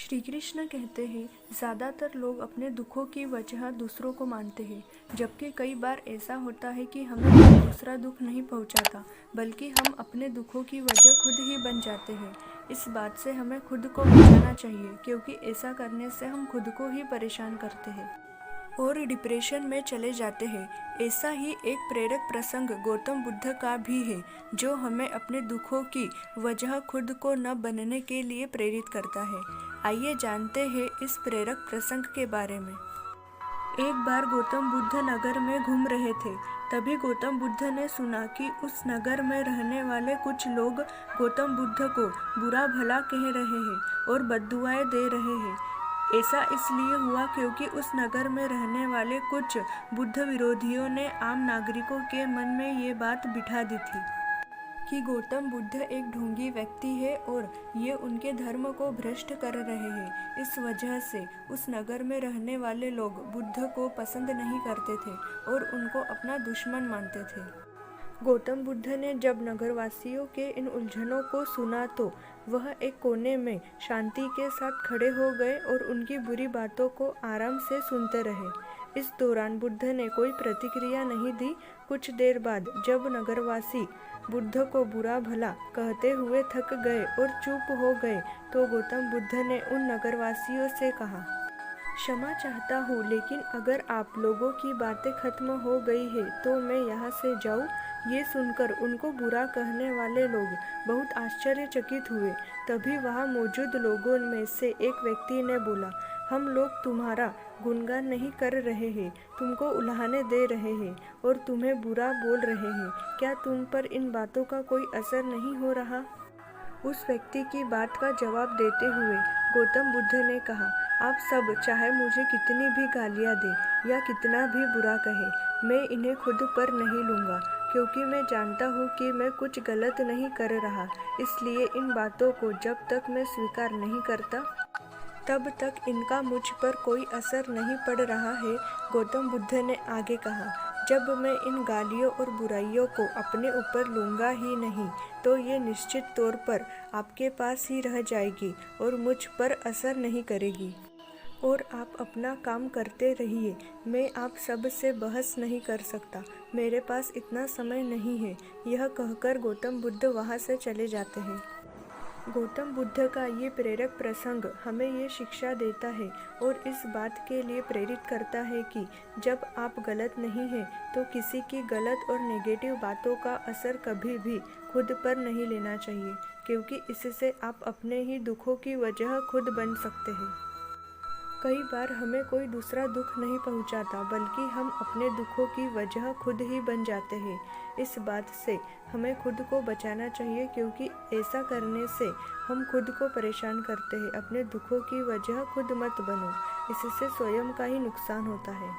श्री कृष्ण कहते हैं, ज़्यादातर लोग अपने दुखों की वजह दूसरों को मानते हैं, जबकि कई बार ऐसा होता है कि हमें कोई दूसरा दुख नहीं पहुंचाता, बल्कि हम अपने दुखों की वजह खुद ही बन जाते हैं। इस बात से हमें खुद को बचाना चाहिए, क्योंकि ऐसा करने से हम खुद को ही परेशान करते हैं और डिप्रेशन में चले जाते हैं। ऐसा ही एक प्रेरक प्रसंग गौतम बुद्ध का भी है, जो हमें अपने दुखों की वजह खुद को न बनने के लिए प्रेरित करता है। आइए जानते हैं इस प्रेरक प्रसंग के बारे में। एक बार गौतम बुद्ध नगर में घूम रहे थे। तभी गौतम बुद्ध ने सुना कि उस नगर में रहने वाले कुछ लोग गौतम बुद्ध को बुरा भला कह रहे हैं और बद्दुआएं दे रहे हैं। ऐसा इसलिए हुआ क्योंकि उस नगर में रहने वाले कुछ बुद्ध विरोधियों ने आम नागरिकों के मन में ये बात बिठा दी थी कि गौतम बुद्ध एक ढोंगी व्यक्ति है और ये उनके धर्म को भ्रष्ट कर रहे हैं। इस वजह से उस नगर में रहने वाले लोग बुद्ध को पसंद नहीं करते थे और उनको अपना दुश्मन मानते थे। गौतम बुद्ध ने जब नगरवासियों के इन उलझनों को सुना तो वह एक कोने में शांति के साथ खड़े हो गए और उनकी बुरी बातों को आराम से सुनते रहे। इस दौरान बुद्ध ने कोई प्रतिक्रिया नहीं दी। कुछ देर बाद जब नगरवासी बुद्ध को बुरा भला कहते हुए थक गए और चुप हो गए, तो गौतम बुद्ध ने उन नगरवासियों से कहा, क्षमा चाहता हूँ, लेकिन अगर आप लोगों की बातें खत्म हो गई है तो मैं यहाँ से जाऊँ। ये सुनकर उनको बुरा कहने वाले लोग बहुत आश्चर्यचकित हुए। तभी वहाँ मौजूद लोगों में से एक व्यक्ति ने बोला, हम लोग तुम्हारा गुणगान नहीं कर रहे हैं, तुमको उल्हाने दे रहे हैं और तुम्हें बुरा बोल रहे हैं। क्या तुम पर इन बातों का कोई असर नहीं हो रहा? उस व्यक्ति की बात का जवाब देते हुए गौतम बुद्ध ने कहा, आप सब चाहे मुझे कितनी भी गालियाँ दें या कितना भी बुरा कहे, मैं इन्हें खुद पर नहीं लूँगा, क्योंकि मैं जानता हूँ कि मैं कुछ गलत नहीं कर रहा। इसलिए इन बातों को जब तक मैं स्वीकार नहीं करता, तब तक इनका मुझ पर कोई असर नहीं पड़ रहा है। गौतम बुद्ध ने आगे कहा, जब मैं इन गालियों और बुराइयों को अपने ऊपर लूँगा ही नहीं, तो ये निश्चित तौर पर आपके पास ही रह जाएगी और मुझ पर असर नहीं करेगी और आप अपना काम करते रहिए। मैं आप सब से बहस नहीं कर सकता, मेरे पास इतना समय नहीं है। यह कहकर गौतम बुद्ध वहाँ से चले जाते हैं। गौतम बुद्ध का ये प्रेरक प्रसंग हमें ये शिक्षा देता है और इस बात के लिए प्रेरित करता है कि जब आप गलत नहीं हैं तो किसी की गलत और नेगेटिव बातों का असर कभी भी खुद पर नहीं लेना चाहिए, क्योंकि इससे आप अपने ही दुखों की वजह खुद बन सकते हैं। कई बार हमें कोई दूसरा दुख नहीं पहुंचाता, बल्कि हम अपने दुखों की वजह खुद ही बन जाते हैं। इस बात से हमें खुद को बचाना चाहिए, क्योंकि ऐसा करने से हम खुद को परेशान करते हैं। अपने दुखों की वजह खुद मत बनो, इससे स्वयं का ही नुकसान होता है।